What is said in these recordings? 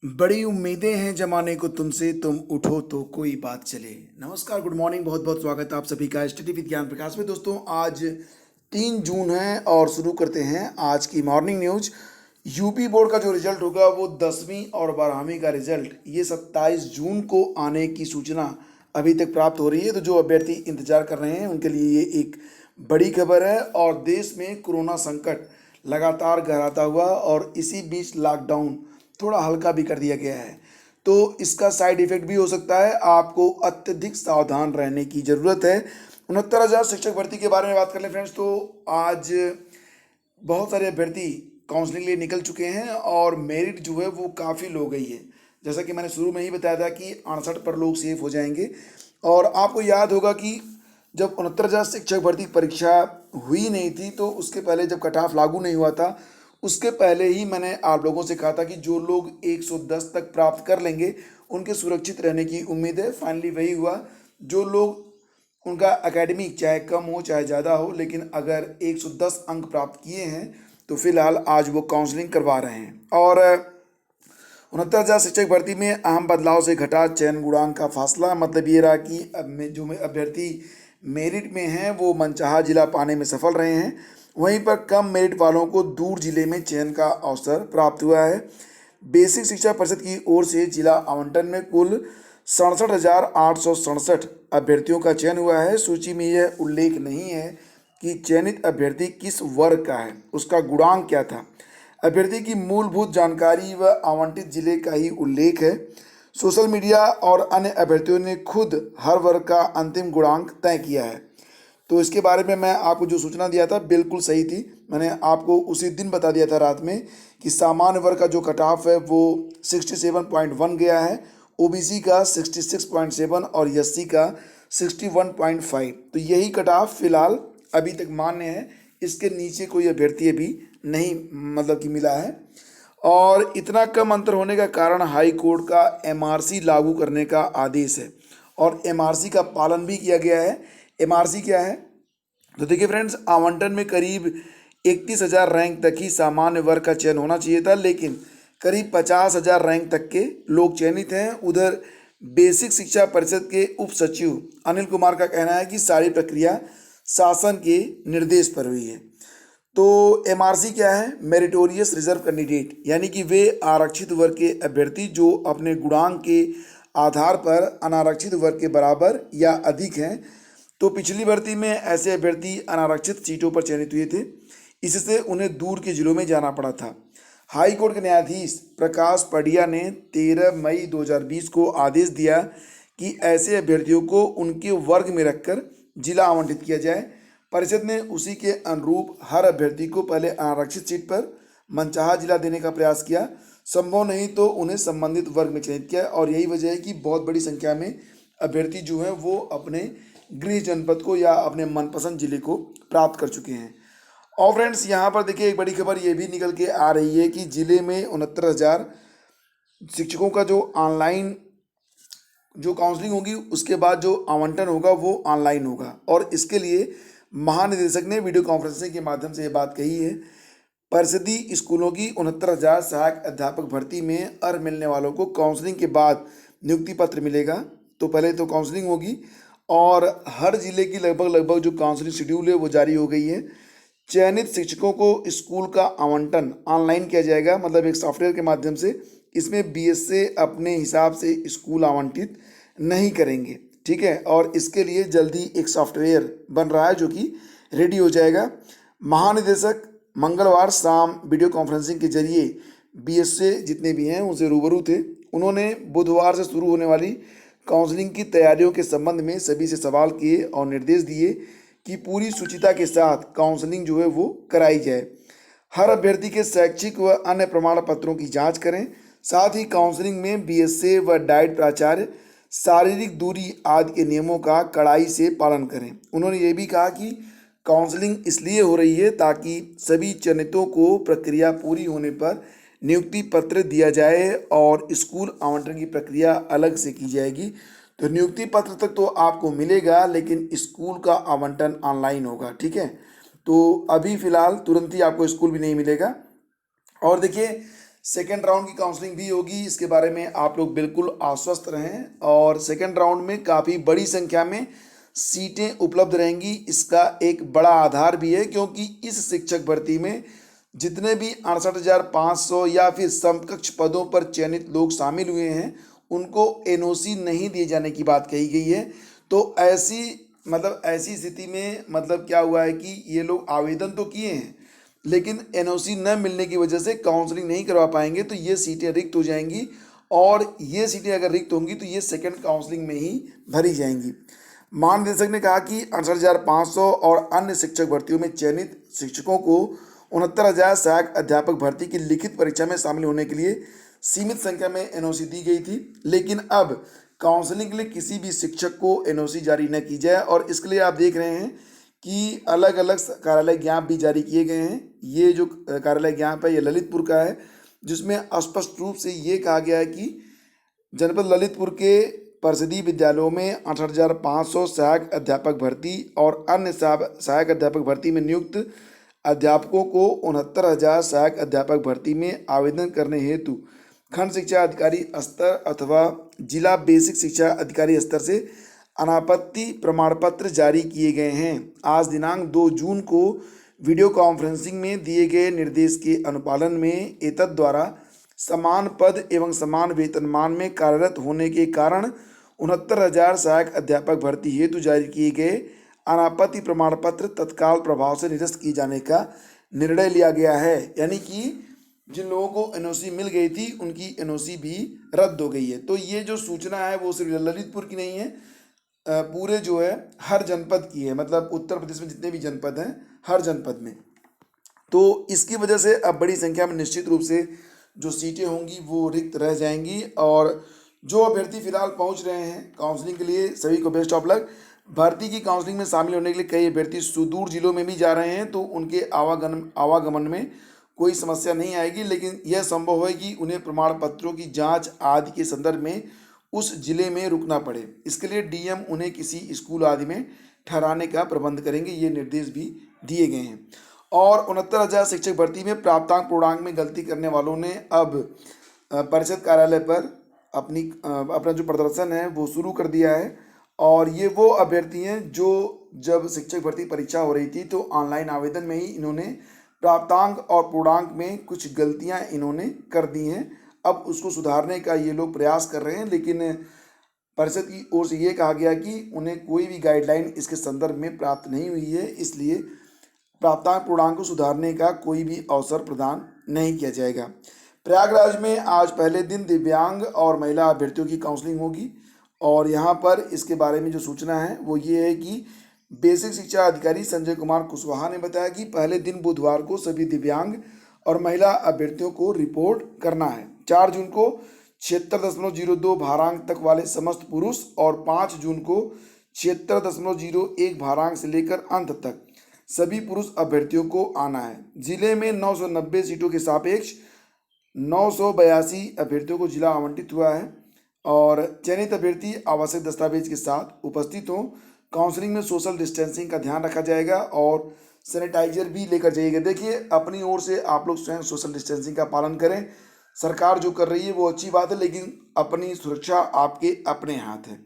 बड़ी उम्मीदें हैं जमाने को तुमसे, तुम उठो तो कोई बात चले। नमस्कार, गुड मॉर्निंग, बहुत बहुत स्वागत है आप सभी का स्टडी विद ज्ञान प्रकाश में। दोस्तों, आज 3 जून है और शुरू करते हैं आज की मॉर्निंग न्यूज। यूपी बोर्ड का जो रिजल्ट होगा वो 10वीं और 12वीं का रिजल्ट ये 27 जून को आने की सूचना अभी तक प्राप्त हो रही है। तो जो अभ्यर्थी इंतजार कर रहे हैं उनके लिए ये एक बड़ी खबर है। और देश में कोरोना संकट लगातार गहराता हुआ और इसी बीच लॉकडाउन थोड़ा हल्का भी कर दिया गया है। तो इसका साइड इफेक्ट भी हो सकता है, आपको अत्यधिक सावधान रहने की ज़रूरत है। 69,000 शिक्षक भर्ती के बारे में बात कर लें फ्रेंड्स, तो आज बहुत सारे अभ्यर्थी काउंसलिंग लिए निकल चुके हैं और मेरिट जो है वो काफ़ी लो गई है। जैसा कि मैंने शुरू में ही बताया था कि 68 पर लोग सेफ हो जाएंगे। और आपको याद होगा कि जब 69,000 शिक्षक भर्ती परीक्षा हुई नहीं थी तो उसके पहले जब कट ऑफ लागू नहीं हुआ था, उसके पहले ही मैंने आप लोगों से कहा था कि जो लोग 110 तक प्राप्त कर लेंगे उनके सुरक्षित रहने की उम्मीद है। फाइनली वही हुआ। जो लोग उनका एकेडमिक चाहे कम हो चाहे ज़्यादा हो, लेकिन अगर 110 अंक प्राप्त किए हैं तो फिलहाल आज वो काउंसलिंग करवा रहे हैं। और 69,000 शिक्षक भर्ती में अहम बदलाव से घटा चयन गुणांक का फासला। मतलब ये रहा कि जो अभ्यर्थी मेरिट में हैं वो मनचाहा जिला पाने में सफल रहे हैं, वहीं पर कम मेरिट वालों को दूर जिले में चयन का अवसर प्राप्त हुआ है। बेसिक शिक्षा परिषद की ओर से जिला आवंटन में कुल 67,867 अभ्यर्थियों का चयन हुआ है। सूची में यह उल्लेख नहीं है कि चयनित अभ्यर्थी किस वर्ग का है, उसका गुणांक क्या था। अभ्यर्थी की मूलभूत जानकारी व आवंटित जिले का ही उल्लेख है। सोशल मीडिया और अन्य अभ्यर्थियों ने खुद हर वर्ग का अंतिम गुणांक तय किया है। तो इसके बारे में मैं आपको जो सूचना दिया था बिल्कुल सही थी। मैंने आपको उसी दिन बता दिया था रात में कि सामान्य वर्ग का जो कट ऑफ है वो 67.1 गया है, ओबीसी का 66.7 और एससी का 61.5। तो यही कट ऑफ फिलहाल अभी तक मान्य है। इसके नीचे कोई अभ्यर्थी अभी नहीं मतलब कि मिला है। और इतना कम अंतर होने का कारण हाई कोर्ट का एमआरसी लागू करने का आदेश है और एमआरसी का पालन भी किया गया है। एमआरसी क्या है? तो देखिए फ्रेंड्स, आवंटन में करीब 31,000 रैंक तक ही सामान्य वर्ग का चयन होना चाहिए था, लेकिन करीब 50,000 रैंक तक के लोग चयनित हैं। उधर बेसिक शिक्षा परिषद के उप सचिव अनिल कुमार का कहना है कि सारी प्रक्रिया शासन के निर्देश पर हुई है। तो एमआरसी क्या है? मेरिटोरियस रिजर्व कैंडिडेट, यानी कि वे आरक्षित वर्ग के अभ्यर्थी जो अपने गुणांक के आधार पर अनारक्षित वर्ग के बराबर या अधिक हैं। तो पिछली भर्ती में ऐसे अभ्यर्थी अनारक्षित सीटों पर चयनित हुए थे, इससे उन्हें दूर के जिलों में जाना पड़ा था। हाई कोर्ट के न्यायाधीश प्रकाश पडिया ने 13 मई 2020 को आदेश दिया कि ऐसे अभ्यर्थियों को उनके वर्ग में रखकर जिला आवंटित किया जाए। परिषद ने उसी के अनुरूप हर अभ्यर्थी को पहले आरक्षित सीट पर मनचाहा जिला देने का प्रयास किया। संभव नहीं तो उन्हें संबंधित वर्ग में चयनित किया। और यही वजह है कि बहुत बड़ी संख्या में अभ्यर्थी जो हैं वो अपने गृह जनपद को या अपने मनपसंद जिले को प्राप्त कर चुके हैं। और फ्रेंड्स, यहाँ पर देखिए एक बड़ी खबर ये भी निकल के आ रही है कि जिले में 69,000 शिक्षकों का जो ऑनलाइन जो काउंसलिंग होगी उसके बाद जो आवंटन होगा वो ऑनलाइन होगा। और इसके लिए महानिदेशक ने वीडियो कॉन्फ्रेंसिंग के माध्यम से ये बात कही है। परिषदीय स्कूलों की 69,000 सहायक अध्यापक भर्ती में अर्ह मिलने वालों को काउंसलिंग के बाद नियुक्ति पत्र मिलेगा। तो पहले तो काउंसलिंग होगी और हर जिले की लगभग जो काउंसलिंग शेड्यूल है वो जारी हो गई है। चयनित शिक्षकों को स्कूल का आवंटन ऑनलाइन किया जाएगा, मतलब एक सॉफ्टवेयर के माध्यम से। इसमें बीएसए अपने हिसाब से स्कूल आवंटित नहीं करेंगे, ठीक है। और इसके लिए जल्दी एक सॉफ्टवेयर बन रहा है जो कि रेडी हो जाएगा। महानिदेशक मंगलवार शाम वीडियो कॉन्फ्रेंसिंग के जरिए बीएसए जितने भी हैं उनसे रूबरू थे। उन्होंने बुधवार से शुरू होने वाली काउंसलिंग की तैयारियों के संबंध में सभी से सवाल किए और निर्देश दिए कि पूरी शुचिता के साथ काउंसलिंग जो है वो कराई जाए। हर अभ्यर्थी के शैक्षिक व अन्य प्रमाण पत्रों की जांच करें। साथ ही काउंसलिंग में बीएसए व डाइट प्राचार्य शारीरिक दूरी आदि के नियमों का कड़ाई से पालन करें। उन्होंने ये भी कहा कि काउंसलिंग इसलिए हो रही है ताकि सभी चयनितों को प्रक्रिया पूरी होने पर नियुक्ति पत्र दिया जाए और स्कूल आवंटन की प्रक्रिया अलग से की जाएगी। तो नियुक्ति पत्र तक तो आपको मिलेगा, लेकिन स्कूल का आवंटन ऑनलाइन होगा, ठीक है। तो अभी फ़िलहाल तुरंत ही आपको स्कूल भी नहीं मिलेगा। और देखिए सेकेंड राउंड की काउंसलिंग भी होगी, इसके बारे में आप लोग बिल्कुल आश्वस्त रहें। और सेकेंड राउंड में काफ़ी बड़ी संख्या में सीटें उपलब्ध रहेंगी, इसका एक बड़ा आधार भी है, क्योंकि इस शिक्षक भर्ती में जितने भी 68,500 या फिर समकक्ष पदों पर चयनित लोग शामिल हुए हैं उनको एनओसी नहीं दिए जाने की बात कही गई है। तो ऐसी स्थिति में मतलब क्या हुआ है कि ये लोग आवेदन तो किए हैं लेकिन एनओसी न मिलने की वजह से काउंसलिंग नहीं करवा पाएंगे, तो ये सीटें रिक्त हो जाएंगी। और ये सीटें अगर रिक्त होंगी तो ये सेकंड काउंसलिंग में ही भरी जाएंगी। महानिदेशक ने कहा कि 68,500 और अन्य शिक्षक भर्तियों में चयनित शिक्षकों को 69,000 सहायक अध्यापक भर्ती की लिखित परीक्षा में शामिल होने के लिए सीमित संख्या में एनओसी दी गई थी, लेकिन अब काउंसलिंग के लिए किसी भी शिक्षक को एनओसी जारी न की जाए। और इसके लिए आप देख रहे हैं कि अलग अलग कार्यालय ज्ञापन भी जारी किए गए हैं। ये जो कार्यालय ज्ञापन है ये ललितपुर का है, जिसमें स्पष्ट रूप से ये कहा गया है कि जनपद ललितपुर के परिषदीय विद्यालयों में 68,500 सहायक अध्यापक भर्ती और अन्य सहायक अध्यापक भर्ती में नियुक्त अध्यापकों को 69,000 सहायक अध्यापक भर्ती में आवेदन करने हेतु खंड शिक्षा अधिकारी स्तर अथवा जिला बेसिक शिक्षा अधिकारी स्तर से अनापत्ति प्रमाण पत्र जारी किए गए हैं। आज दिनांक 2 जून को वीडियो कॉन्फ्रेंसिंग में दिए गए निर्देश के अनुपालन में एतद द्वारा समान पद एवं समान वेतनमान में कार्यरत होने के कारण 69,000 सहायक अध्यापक भर्ती हेतु जारी किए गए अनापत्ति प्रमाण पत्र तत्काल प्रभाव से निरस्त किए जाने का निर्णय लिया गया है। यानी कि जिन लोगों को एनओसी मिल गई थी उनकी एनओसी भी रद्द हो गई है। तो ये जो सूचना है वो सिर्फ ललितपुर की नहीं है, पूरे जो है हर जनपद की है, मतलब उत्तर प्रदेश में जितने भी जनपद हैं हर जनपद में। तो इसकी वजह से अब बड़ी संख्या में निश्चित रूप से जो सीटें होंगी वो रिक्त रह जाएंगी। और जो अभ्यर्थी फिलहाल पहुंच रहे हैं काउंसलिंग के लिए सभी को बेस्ट ऑफ लक। भर्ती की काउंसलिंग में शामिल होने के लिए कई अभ्यर्थी सुदूर जिलों में भी जा रहे हैं, तो उनके आवागमन में कोई समस्या नहीं आएगी, लेकिन यह संभव है कि उन्हें प्रमाण पत्रों की जांच आदि के संदर्भ में उस जिले में रुकना पड़े। इसके लिए डीएम उन्हें किसी स्कूल आदि में ठहराने का प्रबंध करेंगे, ये निर्देश भी दिए गए हैं। और 69,000 शिक्षक भर्ती में प्राप्तांक पूर्णांक में गलती करने वालों ने अब परिषद कार्यालय पर अपना जो प्रदर्शन है वो शुरू कर दिया है। और ये वो अभ्यर्थी हैं जो जब शिक्षक भर्ती परीक्षा हो रही थी तो ऑनलाइन आवेदन में ही इन्होंने प्राप्तांक और पूर्णांक में कुछ गलतियां इन्होंने कर दी हैं। अब उसको सुधारने का ये लोग प्रयास कर रहे हैं, लेकिन परिषद की ओर से ये कहा गया कि उन्हें कोई भी गाइडलाइन इसके संदर्भ में प्राप्त नहीं हुई है, इसलिए प्राप्तांक पूर्णांक को सुधारने का कोई भी अवसर प्रदान नहीं किया जाएगा। प्रयागराज में आज पहले दिन दिव्यांग और महिला अभ्यर्थियों की काउंसलिंग होगी। और यहाँ पर इसके बारे में जो सूचना है वो ये है कि बेसिक शिक्षा अधिकारी संजय कुमार कुशवाहा ने बताया कि पहले दिन बुधवार को सभी दिव्यांग और महिला अभ्यर्थियों को रिपोर्ट करना है। 4 जून को 76.02 भारांक तक वाले समस्त पुरुष और 5 जून को 76.01 भारांक से लेकर अंत तक सभी पुरुष अभ्यर्थियों को आना है। जिले में 990 सीटों के सापेक्ष 982 अभ्यर्थियों को जिला आवंटित हुआ है और चयनित अभ्यर्थी आवश्यक दस्तावेज के साथ उपस्थित हों। काउंसलिंग में सोशल डिस्टेंसिंग का ध्यान रखा जाएगा और सैनिटाइजर भी लेकर जाइएगा। देखिए, अपनी ओर से आप लोग स्वयं सोशल डिस्टेंसिंग का पालन करें। सरकार जो कर रही है वो अच्छी बात है, लेकिन अपनी सुरक्षा आपके अपने हाथ है।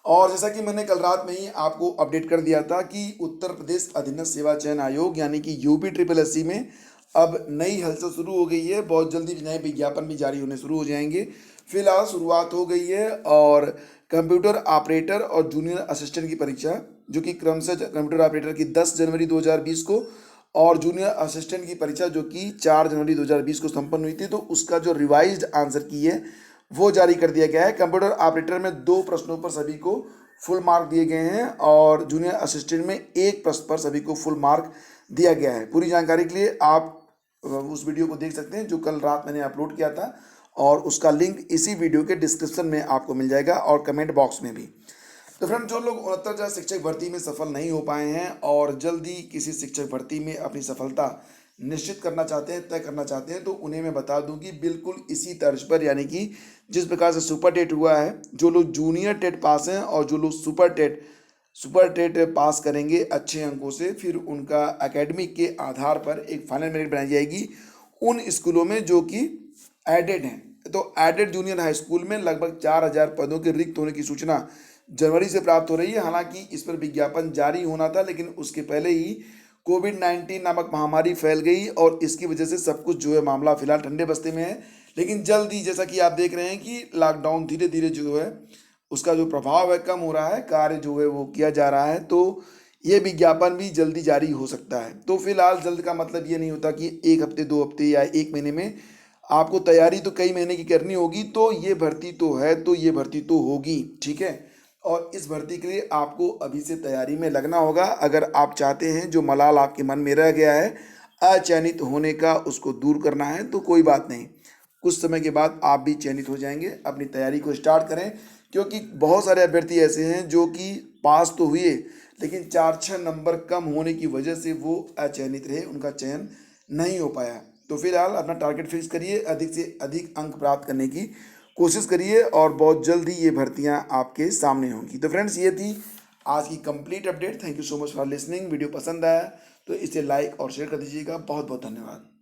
और जैसा कि मैंने कल रात में ही आपको अपडेट कर दिया था कि उत्तर प्रदेश अधीनस्थ सेवा चयन आयोग यानी कि UPSSC में अब नई हलचल शुरू हो गई है। बहुत जल्दी नए विज्ञापन भी जारी होने शुरू हो जाएंगे। फिलहाल शुरुआत हो गई है और कंप्यूटर ऑपरेटर और जूनियर असिस्टेंट की परीक्षा, जो कि क्रमशः कंप्यूटर ऑपरेटर की 10 जनवरी 2020 को और जूनियर असिस्टेंट की परीक्षा जो कि 4 जनवरी 2020 को संपन्न हुई थी, तो उसका जो रिवाइज्ड आंसर की है वो जारी कर दिया गया है। कंप्यूटर ऑपरेटर में 2 प्रश्नों पर सभी को फुल मार्क दिए गए हैं और जूनियर असिस्टेंट में 1 प्रश्न पर सभी को फुल मार्क दिया गया है। पूरी जानकारी के लिए आप उस वीडियो को देख सकते हैं जो कल रात मैंने अपलोड किया था, और उसका लिंक इसी वीडियो के डिस्क्रिप्शन में आपको मिल जाएगा और कमेंट बॉक्स में भी। तो फ्रेंड, जो लोग 69,000 शिक्षक भर्ती में सफल नहीं हो पाए हैं और जल्दी किसी शिक्षक भर्ती में अपनी सफलता निश्चित करना चाहते हैं, तय करना चाहते हैं, तो उन्हें मैं बता दूं कि बिल्कुल इसी तर्ज पर, यानी कि जिस प्रकार से सुपर टेट हुआ है, जो लोग जूनियर टेट पास हैं और जो लोग सुपर टेट पास करेंगे अच्छे अंकों से, फिर उनका एकेडमिक के आधार पर एक फाइनल मेरिट बनाई जाएगी। उन स्कूलों में जो कि एडेड हैं। तो एडेड जूनियर हाई स्कूल में लगभग 4000 पदों के रिक्त होने की सूचना जनवरी से प्राप्त हो रही है। हालांकि इस पर विज्ञापन जारी होना था, लेकिन उसके पहले ही कोविड-19 नामक महामारी फैल गई और इसकी वजह से सब कुछ जो है मामला फिलहाल ठंडे बस्ते में है। लेकिन जल्द ही, जैसा कि आप देख रहे हैं कि लॉकडाउन धीरे धीरे जो है उसका जो प्रभाव है कम हो रहा है, कार्य जो है वो किया जा रहा है, तो ये विज्ञापन भी जल्दी जारी हो सकता है। तो फिलहाल जल्द का मतलब ये नहीं होता कि 1 हफ्ते 2 हफ्ते या 1 महीने में। आपको तैयारी तो कई महीने की करनी होगी। तो ये भर्ती तो है, तो ये भर्ती तो होगी, ठीक है। और इस भर्ती के लिए आपको अभी से तैयारी में लगना होगा। अगर आप चाहते हैं जो मलाल आपके मन में रह गया है अचयनित होने का, उसको दूर करना है, तो कोई बात नहीं, कुछ समय के बाद आप भी चयनित हो जाएंगे। अपनी तैयारी को स्टार्ट करें, क्योंकि बहुत सारे अभ्यर्थी ऐसे हैं जो कि पास तो हुए, लेकिन 4-6 नंबर कम होने की वजह से वो अचयनित रहे, उनका चयन नहीं हो पाया। तो फिलहाल अपना टारगेट फिक्स करिए, अधिक से अधिक अंक प्राप्त करने की कोशिश करिए और बहुत जल्द ही ये भर्तियां आपके सामने होंगी। तो फ्रेंड्स, ये थी आज की complete update. Thank you so much for listening. Video पसंद आया तो इसे लाइक और शेयर कर दीजिएगा। बहुत बहुत धन्यवाद।